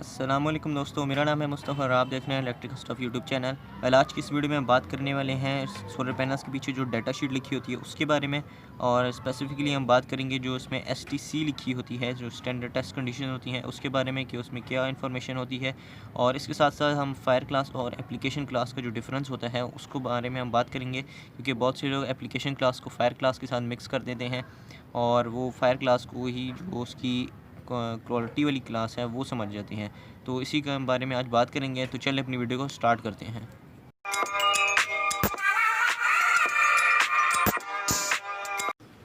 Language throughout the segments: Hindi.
अस्सलामुअलैकुम दोस्तों, मेरा नाम है मुस्तफ़ा और आप देख रहे हैं इलेक्ट्रिक स्टफ यूट्यूब चैनल। आज की इस वीडियो में हम बात करने वाले हैं सोलर पैनल्स के पीछे जो डाटा शीट लिखी होती है उसके बारे में। और स्पेसिफिकली हम बात करेंगे जो इसमें एसटीसी लिखी होती है, जो स्टैंडर्ड टेस्ट कंडीशन होती हैं उसके बारे में कि उसमें क्या इन्फॉर्मेशन होती है। और इसके साथ साथ हम फायर क्लास और एप्लीकेशन क्लास का जो डिफरेंस होता है उसको बारे में हम बात करेंगे, क्योंकि बहुत से लोग एप्लीकेशन क्लास को फायर क्लास के साथ मिक्स कर देते हैं और वो फायर क्लास को ही जो उसकी क्वालिटी वाली क्लास है वो समझ जाती हैं। तो इसी के बारे में आज बात करेंगे, तो चलिए अपनी वीडियो को स्टार्ट करते हैं।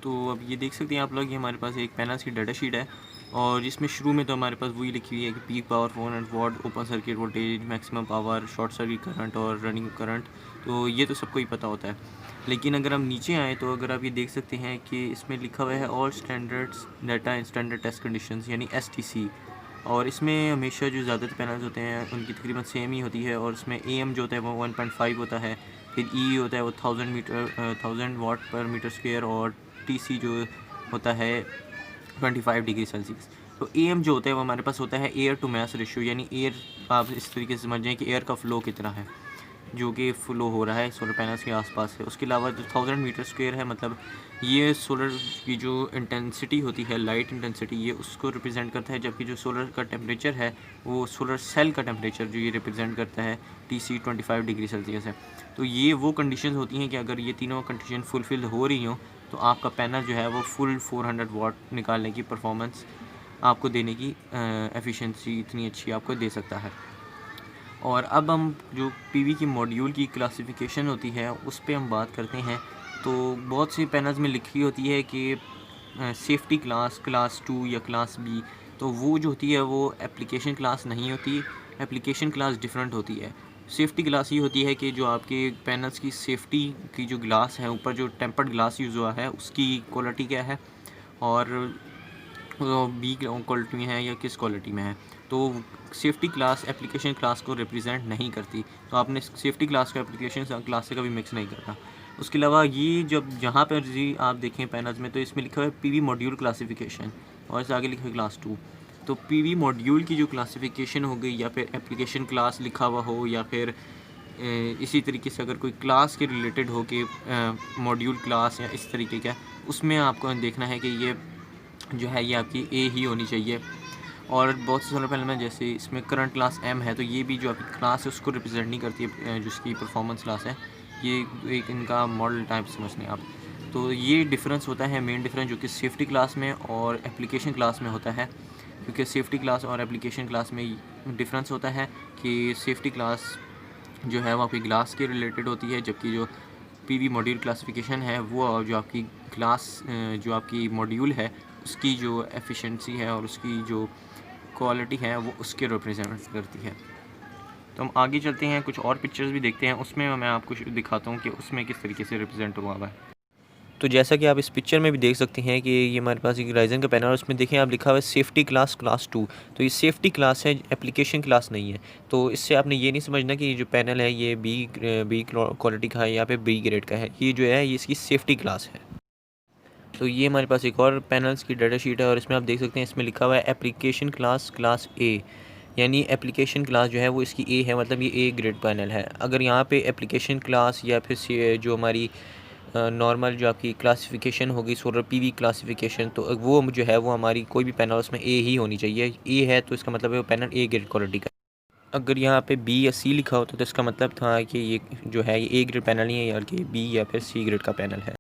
तो अब ये देख सकते हैं आप लोग, ये हमारे पास एक पैनल्स की डाटा शीट है और जिसमें शुरू में तो हमारे पास वही लिखी हुई है कि peak power 400 watt, open circuit voltage, maximum power, short circuit current और रनिंग करंट। तो ये तो सबको ही पता होता है। लेकिन अगर हम नीचे आएँ तो अगर आप ये देख सकते हैं कि इसमें लिखा हुआ है all standards data in standard test conditions यानी एसटीसी। और इसमें हमेशा जो ज़्यादातर पैनल्स होते हैं उनकी तकरीबन सेम ही होती है। और इसमें एम जो होता है वो 1.5 होता है, फिर ई होता है वो 1000 वाट पर मीटर स्क्वायर, और टीसी जो होता है 25 डिग्री सेल्सियस। तो एम जो होता है वो हमारे पास होता है एयर टू मास रेशियो, यानी एयर आप इस तरीके से समझें कि एयर का फ़्लो कितना है जो कि फ़्लो हो रहा है सोलर पैनल्स के आसपास है। उसके अलावा जो 1000 मीटर स्क्वायर है, मतलब ये सोलर की जो इंटेंसिटी होती है, लाइट इंटेंसिटी, ये उसको रिप्रेजेंट करता है। जबकि जो सोलर का टेम्परेचर है वो सोलर सेल का टेम्परेचर जो ये रिप्रेजेंट करता है TC 25 डिग्री सेल्सियस है। तो ये वो कंडीशन होती हैं कि अगर ये तीनों कंडीशन फुलफ़िल हो रही हों तो आपका पैनल जो है वो फुल 400 वाट निकालने की परफॉर्मेंस आपको देने की एफिशिएंसी इतनी अच्छी आपको दे सकता है। और अब हम जो पीवी की मॉड्यूल की क्लासिफिकेशन होती है उस पे हम बात करते हैं। तो बहुत सी पैनल्स में लिखी होती है कि सेफ्टी क्लास, क्लास 2 या क्लास बी। तो वो जो होती है वो एप्लीकेशन क्लास नहीं होती, एप्लीकेशन क्लास डिफरेंट होती है। सेफ्टी क्लास ये होती है कि जो आपके पैनल्स की सेफ्टी की जो ग्लास है, ऊपर जो टेम्पर्ड ग्लास यूज़ हुआ है उसकी क्वालिटी क्या है और बी क्वालिटी में है या किस क्वालिटी में है। तो सेफ्टी क्लास एप्लीकेशन क्लास को रिप्रेजेंट नहीं करती, तो आपने सेफ्टी क्लास को एप्लीकेशन क्लास से कभी मिक्स नहीं करना। उसके अलावा ये जब जहाँ पर जी आप देखें पैनल्स में तो इसमें लिखा हुआ है पीवी मॉड्यूल क्लासिफिकेशन और इससे आगे लिखा है क्लास 2। तो पीवी मॉड्यूल की जो क्लासिफिकेशन हो गई, या फिर एप्लीकेशन क्लास लिखा हुआ हो, या फिर इसी तरीके से अगर कोई क्लास के रिलेटेड हो कि मॉड्यूल क्लास या इस तरीके का, उसमें आपको देखना है कि ये जो है ये आपकी ए ही होनी चाहिए। और बहुत से सोलर पैनल में जैसे इसमें करंट क्लास एम है, तो ये भी जो आपकी क्लास है उसको रिप्रेजेंट नहीं करती है, जो इसकी परफॉर्मेंस क्लास है। ये एक इनका मॉडल टाइप समझ लें आप। तो ये डिफरेंस होता है, मेन डिफरेंस जो कि सेफ्टी क्लास में और एप्लीकेशन क्लास में होता है। क्योंकि सेफ्टी क्लास और एप्लीकेशन क्लास में डिफरेंस होता है कि सेफ्टी क्लास जो है वो आपकी ग्लास के रिलेटेड होती है, जबकि जो पीवी मॉड्यूल क्लासिफिकेशन है वो जो आपकी ग्लास जो आपकी मॉड्यूल है उसकी जो एफिशिएंसी है और उसकी जो क्वालिटी है वो उसके रिप्रेजेंट करती है। तो हम आगे चलते हैं, कुछ और पिक्चर्स भी देखते हैं, उसमें मैं आपको दिखाता हूँ कि उसमें किस तरीके से रिप्रेजेंट हुआ हुआ है। तो जैसा कि आप इस पिक्चर में भी देख सकते हैं कि ये हमारे पास एक राइजन का पैनल है, उसमें देखें आप लिखा हुआ है सेफ्टी क्लास क्लास 2। तो ये सेफ्टी क्लास है, एप्लीकेशन क्लास नहीं है। तो इससे आपने ये नहीं समझना कि ये जो पैनल है ये बी क्वालिटी का है या फिर बी ग्रेड का है। ये जो है ये इसकी सेफ्टी क्लास है। तो ये हमारे पास एक और पैनल्स की डाटा शीट है और इसमें आप देख सकते हैं इसमें लिखा हुआ है एप्लीकेशन क्लास क्लास ए, यानी एप्लीकेशन क्लास जो है वो इसकी ए है, मतलब ये ए ग्रेड पैनल है। अगर यहाँ पे एप्लीकेशन क्लास या फिर जो हमारी नॉर्मल जो आपकी क्लासिफिकेशन होगी सोलर पीवी क्लासिफिकेशन, तो वो जो है वो हमारी कोई भी पैनल उसमें ए ही होनी चाहिए। ए है तो इसका मतलब है वो पैनल ए ग्रेड क्वालिटी का। अगर यहाँ पे बी या सी लिखा होता तो इसका मतलब था कि ये जो है ये ए ग्रेड पैनल नहीं है, यार कि बी या फिर सी ग्रेड का पैनल है।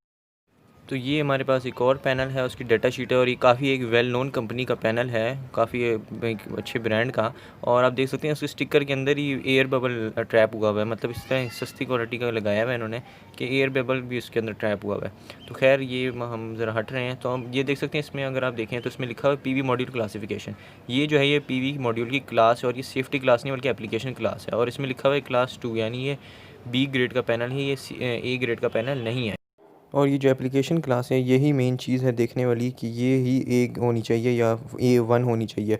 तो ये हमारे पास एक और पैनल है, उसकी डाटा शीट है और ये काफ़ी एक वेल नोन कंपनी का पैनल है, काफ़ी एक अच्छे ब्रांड का। और आप देख सकते हैं उसके स्टिकर के अंदर ही एयर बबल ट्रैप हुआ हुआ है, मतलब इस तरह सस्ती क्वालिटी का लगाया हुआ है इन्होंने कि एयर बबल भी उसके अंदर ट्रैप हुआ हुआ है। तो खैर ये हम ज़रा हट रहे हैं। तो हम ये देख सकते हैं इसमें अगर आप देखें तो इसमें लिखा हुआ है पीवी मॉड्यूल क्लासिफिकेशन। ये जो है ये पीवी मॉड्यूल की क्लास है और ये सेफ्टी क्लास नहीं बल्कि एप्लीकेशन क्लास है। और इसमें लिखा हुआ है क्लास 2, यानी ये बी ग्रेड का पैनल है, ये ए ग्रेड का पैनल नहीं है। और ये जो एप्लीकेशन क्लास है यही मेन चीज़ है देखने वाली कि ये ही ए होनी चाहिए या A1 होनी चाहिए।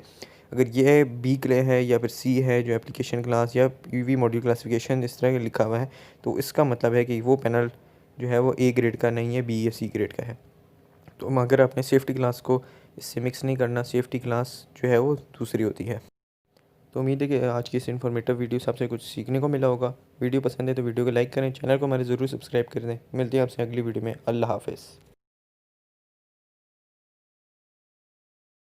अगर ये बी ग्रे है या फिर सी है जो एप्लीकेशन क्लास या पीवी मॉड्यूल क्लासिफिकेशन इस तरह का लिखा हुआ है, तो इसका मतलब है कि वो पैनल जो है वो ए ग्रेड का नहीं है, बी या सी ग्रेड का है। तो अगर आपने सेफ्टी क्लास को इससे मिक्स नहीं करना, सेफ्टी क्लास जो है वो दूसरी होती है। तो उम्मीद है कि आज की इस इन्फॉर्मेटिव वीडियो से आपसे कुछ सीखने को मिला होगा। वीडियो पसंद है तो वीडियो को लाइक करें, चैनल को हमारे ज़रूर सब्सक्राइब कर दें। मिलते हैं आपसे अगली वीडियो में। अल्लाह हाफ़िज़।